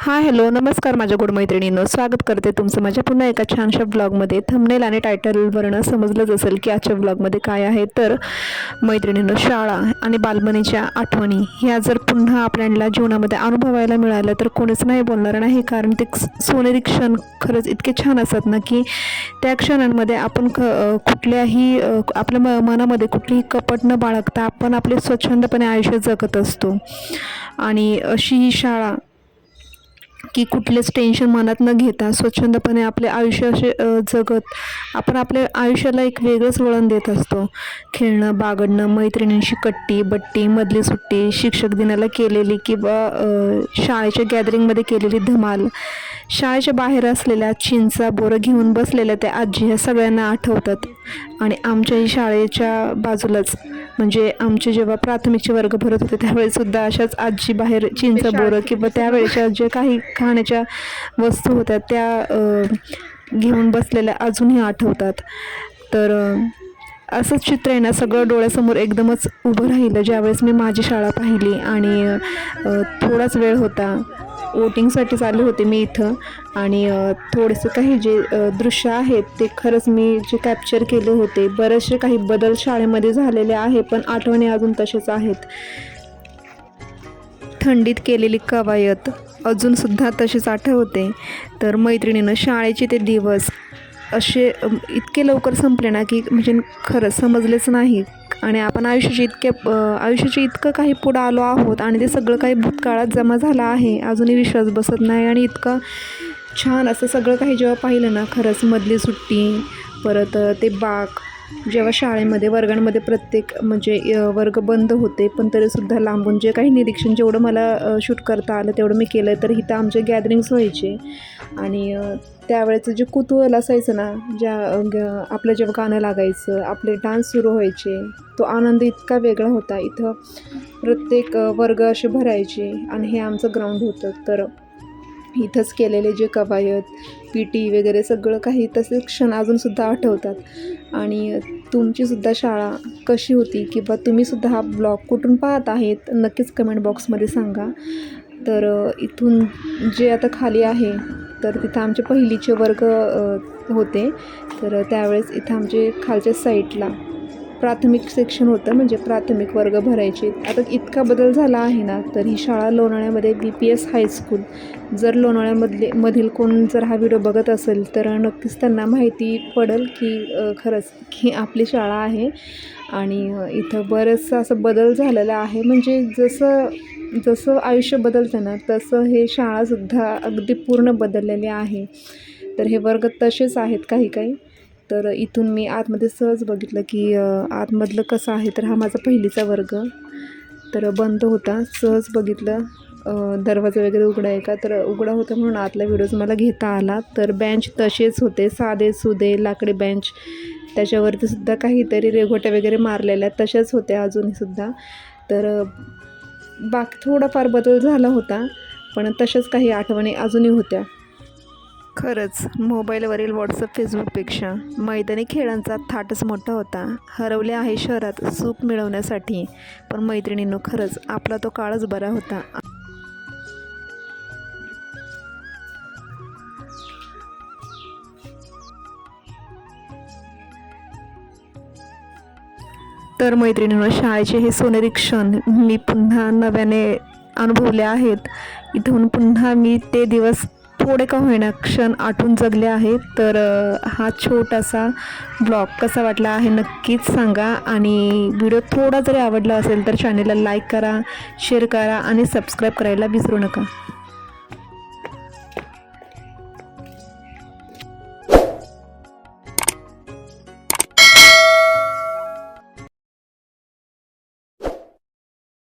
Hello नमस्कार माझ्या गोड मैत्रिणींनो, स्वागत करते तुमचं माझ्या पुन्हा एका छानशा ब्लॉगमध्ये। थंबनेल आणि टायटलवरून समजलंच असेल की आजच्या ब्लॉगमध्ये काय आहे। तर मैत्रिणींनो, शाळा आणि बालपणीच्या आठवणी ह्या जर पुन्हा आपल्याला जीवनामध्ये अनुभवायला मिळाल्या तर कोणीच नाही बोलणार नाही, कारण ते सोनेरी क्षण खरंच इतके छान असतात ना की त्या क्षणांमध्ये आपण कुठल्याही आपल्या मनामध्ये कुठलीही कपट न बाळगता आपण आपले स्वच्छंदपणे आयुष्य जगत असतो। आणि अशी ही शाळा की कुठलेच टेन्शन मनात न घेता स्वच्छंदपणे आपले आयुष्य असे जगत आपण आपल्या आयुष्याला एक वेगळंच वळण देत असतो। खेळणं, बागडणं, मैत्रिणींशी कट्टी बट्टी, मधली सुट्टी, शिक्षक दिनाला केलेली किंवा शाळेच्या गॅदरिंगमध्ये केलेली धमाल, शाळेच्या बाहेर असलेल्या चिंचा बोरं घेऊन बसलेल्या त्या आजी ह्या सगळ्यांना आठवतात। आणि आमच्याही शाळेच्या बाजूलाच म्हणजे आमचे जेव्हा प्राथमिकचे वर्ग भरत होते त्यावेळेसुद्धा अशाच आजी बाहेर चिंच बोरं किंवा त्यावेळेच्या जे काही खाण्याच्या वस्तू होत्या त्या घेऊन बसलेल्या अजूनही आठवतात। तर असंच चित्र आहे ना, सगळं डोळ्यासमोर एकदमच उभं राहिलं ज्यावेळेस मी माझी शाळा पाहिली। आणि थोडाच वेळ होता, वोटिंगसाठी चालले होते मी इथं, आणि थोडेसे काही जे दृश्य आहेत ते खरंच मी जे कॅप्चर केले होते। बरेचसे काही बदल शाळेमध्ये झालेले आहे, पण आठवणी अजून तसेच आहेत। थंडीत केलेली कवायत अजूनसुद्धा तशीच आठवते। तर मैत्रिणीनं, शाळेचे ते दिवस असे इतके लवकर संपले ना की म्हणजे खरंच समजलेच नाही। आणि आपण आयुष्याचे इतकं काही पुढं आलो आहोत आणि ते सगळं काही भूतकाळात जमा झालं आहे, अजूनही विश्वास बसत नाही। आणि इतकं छान असं सगळं काही जेव्हा पाहिलं ना, खरंच मधली सुट्टी, परत ते बाग, जेव्हा शाळेमध्ये वर्गांमध्ये प्रत्येक म्हणजे वर्ग बंद होते पण तरीसुद्धा लांबून जे काही निरीक्षण जेवढं मला शूट करता आलं तेवढं मी केलं। तर इथं आमचे गॅदरिंग्स व्हायचे आणि त्यावेळेचं जे कुतूहल असायचं ना, आपलं जेव्हा गाणं लागायचं, आपले डान्स सुरू व्हायचे, तो आनंद इतका वेगळा होता। इथं प्रत्येक वर्ग असे भरायचे आणि हे आमचं ग्राउंड होतं। तर इथंच केलेले जे कवायत, PT वगैरे सगळं काही तसे क्षण अजूनसुद्धा आठवतात। आणि तुमचीसुद्धा शाळा कशी होती किंवा तुम्हीसुद्धा हा ब्लॉग कुठून पाहत आहेत नक्कीच कमेंट बॉक्समध्ये सांगा। तर इथून जे आता खाली आहे तर तिथं आमचे पहिलीचे वर्ग होते। तर त्यावेळेस इथं आमचे खालच्या साईडला प्राथमिक सेक्शन होतं, म्हणजे प्राथमिक वर्ग भरायचे। आता इतका बदल झाला आहे ना, तर ही शाळा लोणावळ्यामध्ये BPS हायस्कूल, जर मधील कोण जर हा व्हिडिओ बघत असेल तर नक्कीच त्यांना माहिती पडेल की खरंच की आपली शाळा आहे। आणि इथं बरंचसं असं बदल झालेला आहे, म्हणजे जसं आयुष्य बदलतं ना तसं हे शाळासुद्धा अगदी पूर्ण बदललेली आहे। तर हे वर्ग तसेच आहेत काही काही। तर इथून मी आतमध्ये सहज बघितलं की आतमधलं कसं आहे, तर हा माझा पहिलीचा वर्ग, तर बंद होता, सहज बघितलं दरवाजा वगैरे उघडा आहे का, तर उघडा होता म्हणून आतला व्हिडिओज मला घेता आला। तर बेंच तसेच होते, साधे सुधे लाकडी बेंच, त्याच्यावरती सुद्धा काहीतरी रेघोट्या वगैरे मारलेल्या तशाच होत्या अजूनसुद्धा। तर बाकी थोडाफार बदल झाला होता, पण तशाच काही आठवणी अजूनही होत्या। खरंच मोबाईलवरील व्हॉट्सअप फेसबुकपेक्षा मैदानी खेळांचा थाटच मोठा होता। हरवले आहे शहरात सुख मिळवण्यासाठी, पण मैत्रिणींनो खरंच आपला तो काळच बरा होता। तर मैत्रिणींनो, शाळेचे हे सोनेरी क्षण मी पुन्हा नव्याने अनुभवले आहेत। इथून पुन्हा मी ते दिवस थोडे का होईना क्षण आठवून जगले आहेत। तर हा छोटासा ब्लॉग कसा वाटला आहे नक्कीच सांगा। आणि व्हिडिओ थोडा जरी आवडला असेल तर चॅनेलला लाईक करा, शेअर करा आणि सबस्क्राईब करायला विसरू नका।